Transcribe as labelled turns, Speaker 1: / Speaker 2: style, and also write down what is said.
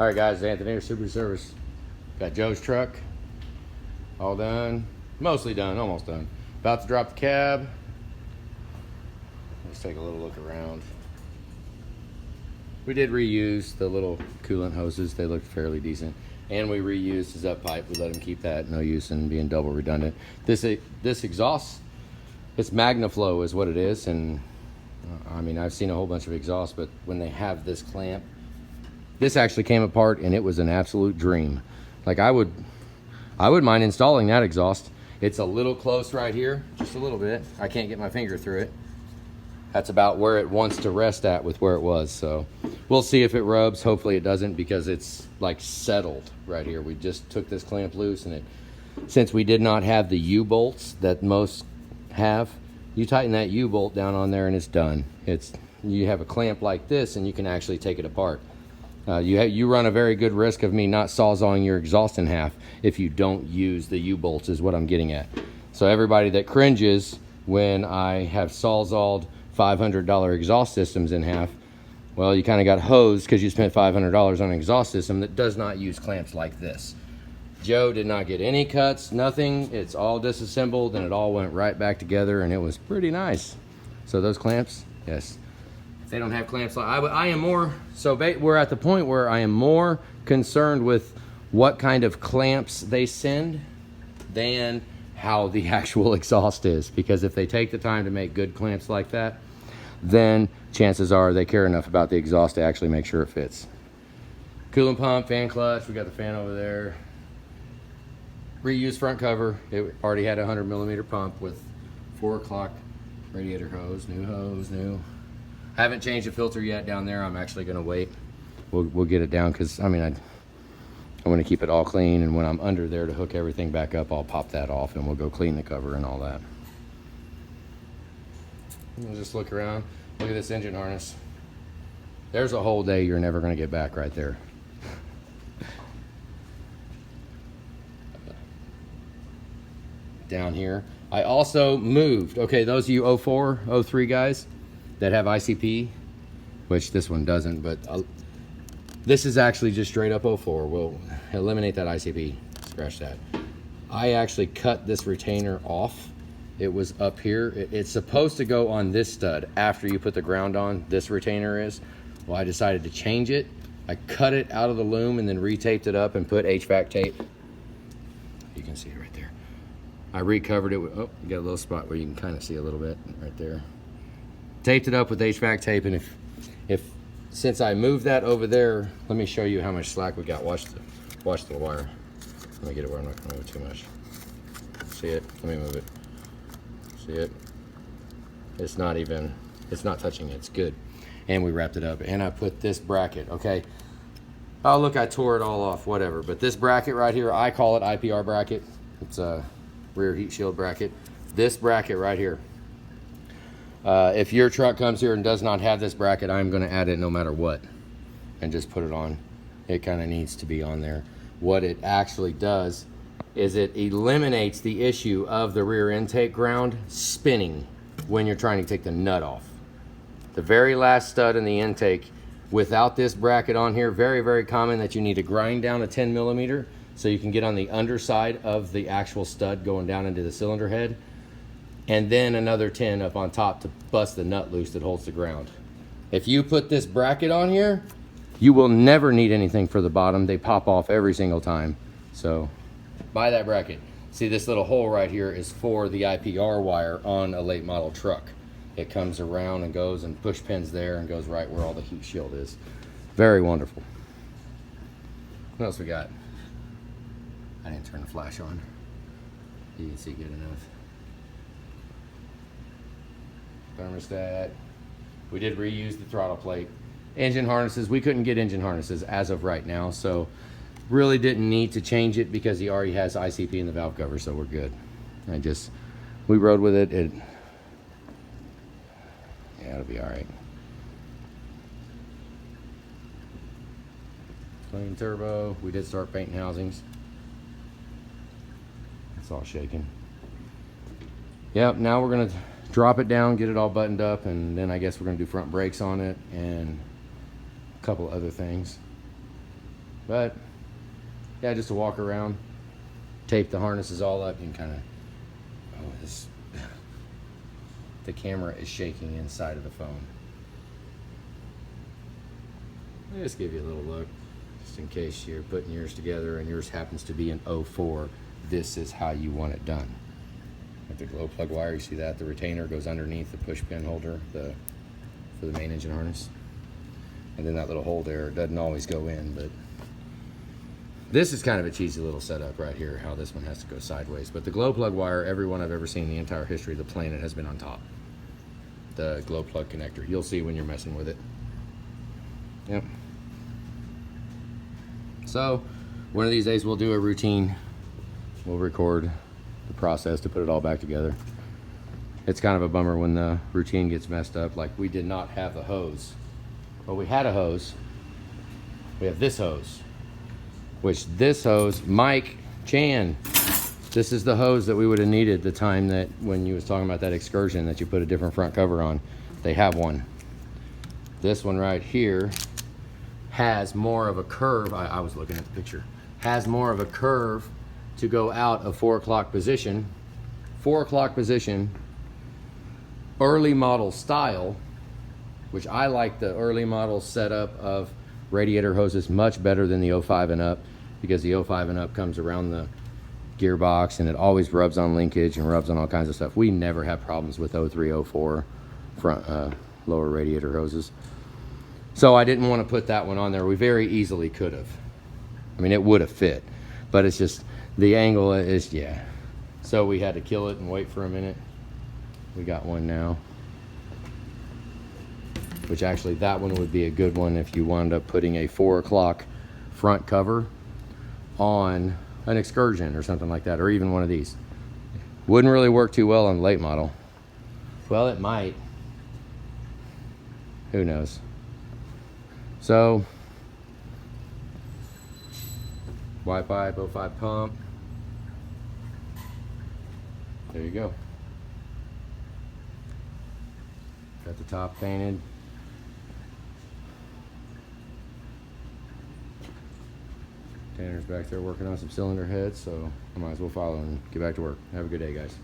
Speaker 1: All right, guys, Anthony here, Super Service. Got Joe's truck all done, mostly done, almost done. About to drop the cab. Let's take a little look around. We did reuse the little coolant hoses. They looked fairly decent. And we reused his up pipe. We let him keep that, no use in being double redundant. This exhaust, it's MagnaFlow is what it is. And I mean, I've seen a whole bunch of exhausts, but when they have this clamp, this actually came apart and it was an absolute dream. Like I would mind installing that exhaust. It's a little close right here, just a little bit. I can't get my finger through it. That's about where it wants to rest at with where it was. So we'll see if it rubs. Hopefully it doesn't, because it's like settled right here. We just took this clamp loose, and since we did not have the U-bolts that most have, you tighten that U-bolt down on there and it's done. You have a clamp like this and you can actually take it apart. You run a very good risk of me not sawzalling your exhaust in half if you don't use the U-bolts, is what I'm getting at. So everybody that cringes when I have sawzalled $500 exhaust systems in half, well, you kind of got hosed because you spent $500 on an exhaust system that does not use clamps like this. Joe did not get any cuts, nothing. It's all disassembled and it all went right back together, and it was pretty nice. So those clamps, yes. They don't have clamps like I am more, so we're at the point where I am more concerned with what kind of clamps they send than how the actual exhaust is, because if they take the time to make good clamps like that, then chances are they care enough about the exhaust to actually make sure it fits. Coolant pump, fan clutch, we got the fan over there. Reused front cover. It already had a 100mm pump with 4 o'clock radiator hose, new. I haven't changed the filter yet down there. I'm actually gonna wait. We'll get it down, because I mean I want to keep it all clean, and when I'm under there to hook everything back up, I'll pop that off and we'll go clean the cover and all that. We'll just look around. Look at this engine harness. There's a whole day you're never going to get back right there. Down here, I also moved. Okay, those of you 04, 03 guys that have ICP, which this one doesn't, but this is actually just straight up 04. We'll eliminate that ICP, scratch that. I actually cut this retainer off. It was up here. It's supposed to go on this stud after you put the ground on. This retainer is. Well, I decided to change it. I cut it out of the loom and then retaped it up and put HVAC tape. You can see it right there. I recovered it with, oh, you got a little spot where you can kind of see a little bit right there. Taped it up with HVAC tape, and since I moved that over there, let me show you how much slack we got. Watch the wire. Let me get it where I'm not gonna move too much. See it? Let me move it. See it? It's not touching it. It's good. And we wrapped it up. And I put this bracket, okay? Oh, look, I tore it all off, whatever. But this bracket right here, I call it IPR bracket. It's a rear heat shield bracket. This bracket right here. If your truck comes here and does not have this bracket, I'm going to add it no matter what and just put it on. It kind of needs to be on there. What it actually does is it eliminates the issue of the rear intake ground spinning when you're trying to take the nut off. The very last stud in the intake, without this bracket on here, very, very common that you need to grind down a 10mm so you can get on the underside of the actual stud going down into the cylinder head, and then another 10 up on top to bust the nut loose that holds the ground. If you put this bracket on here, you will never need anything for the bottom. They pop off every single time. So buy that bracket. See, this little hole right here is for the IPR wire on a late model truck. It comes around and goes and push pins there and goes right where all the heat shield is. Very wonderful. What else we got? I didn't turn the flash on. You can see good enough. Thermostat. We did reuse the throttle plate. Engine harnesses, we couldn't get engine harnesses as of right now, so really didn't need to change it because he already has ICP in the valve cover, so we're good. We rode with it. Yeah, it'll be all right. Clean turbo. We did start painting housings. It's all shaking. Yep, now we're gonna drop it down, get it all buttoned up, and then I guess we're gonna do front brakes on it and a couple other things. But yeah, just to walk around, tape the harnesses all up. You can kind of, oh, this, the camera is shaking inside of the phone. I'll just give you a little look, just in case you're putting yours together and yours happens to be an 04. This is how you want it done. With the glow plug wire, you see that? The retainer goes underneath the push pin holder for the main engine harness. And then that little hole there doesn't always go in, but this is kind of a cheesy little setup right here, how this one has to go sideways. But the glow plug wire, everyone I've ever seen in the entire history of the planet has been on top. The glow plug connector. You'll see when you're messing with it. Yep. So, one of these days we'll do a routine. We'll record the process to put it all back together. It's kind of a bummer when the routine gets messed up. Like, we did not have the hose. Well, we had a hose. We have this hose. Which this hose, Mike Chan, this is the hose that we would have needed the time that when you was talking about that excursion that you put a different front cover on. They have one. This one right here has more of a curve. I was looking at the picture. Has more of a curve to go out of 4 o'clock position. 4 o'clock position, early model style, which I like the early model setup of radiator hoses much better than the 05 and up, because the 05 and up comes around the gearbox and it always rubs on linkage and rubs on all kinds of stuff. We never have problems with 03, 04 front lower radiator hoses. So I didn't want to put that one on there. We very easily could have. I mean, it would have fit, but it's just the angle is, yeah. So we had to kill it and wait for a minute. We got one now. Which actually, that one would be a good one if you wound up putting a 4 o'clock front cover on an excursion or something like that, or even one of these. Wouldn't really work too well on the late model. Well, it might. Who knows? So, Y pipe, 05 pump. There you go. Got the top painted. Tanner's back there working on some cylinder heads, so I might as well follow and get back to work. Have a good day, guys.